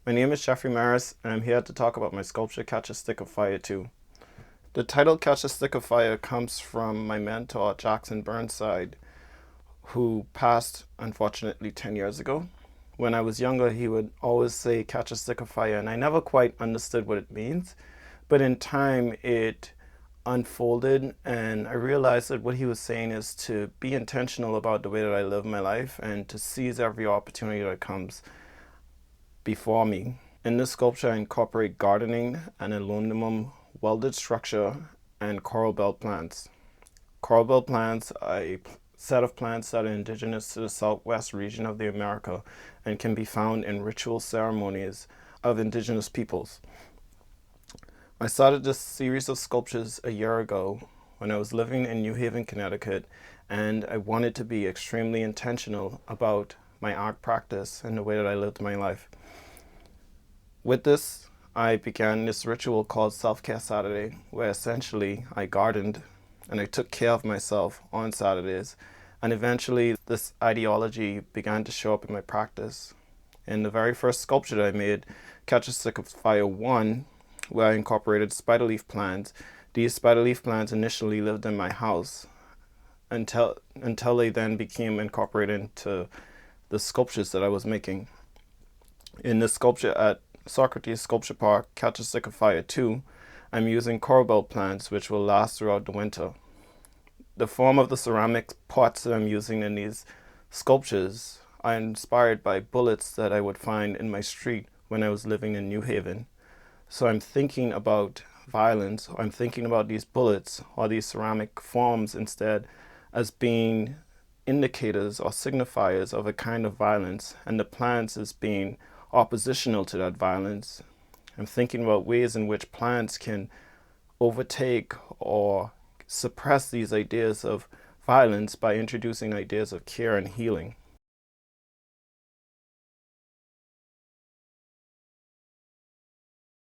My name is Jeffrey Meris, and I'm here to talk about my sculpture Catch a Stick of Fire 2. The title Catch a Stick of Fire comes from my mentor, Jackson Burnside, who passed, unfortunately, 10 years ago. When I was younger, he would always say, catch a stick of fire, and I never quite understood what it means. But in time, it unfolded, and I realized that what he was saying is to be intentional about the way that I live my life and to seize every opportunity that comes before me. In this sculpture, I incorporate gardening, an aluminum welded structure, and coral belt plants. Coral belt plants are a set of plants that are indigenous to the southwest region of the America and can be found in ritual ceremonies of indigenous peoples. I started this series of sculptures a year ago when I was living in New Haven, Connecticut, and I wanted to be extremely intentional about my art practice and the way that I lived my life. With this, I began this ritual called Self-Care Saturday, where essentially I gardened and I took care of myself on Saturdays. And eventually, this ideology began to show up in my practice. In the very first sculpture that I made, Catch a Stick of Fire 1, where I incorporated spider leaf plants, these spider leaf plants initially lived in my house until they then became incorporated into the sculptures that I was making. In this sculpture at Socrates Sculpture Park, Catch a Stick of Fire 2, I'm using coral belt plants which will last throughout the winter. The form of the ceramic pots that I'm using in these sculptures are inspired by bullets that I would find in my street when I was living in New Haven. So I'm thinking about violence, or I'm thinking about these bullets or these ceramic forms instead as being indicators or signifiers of a kind of violence, and the plants as being oppositional to that violence. I'm thinking about ways in which plants can overtake or suppress these ideas of violence by introducing ideas of care and healing.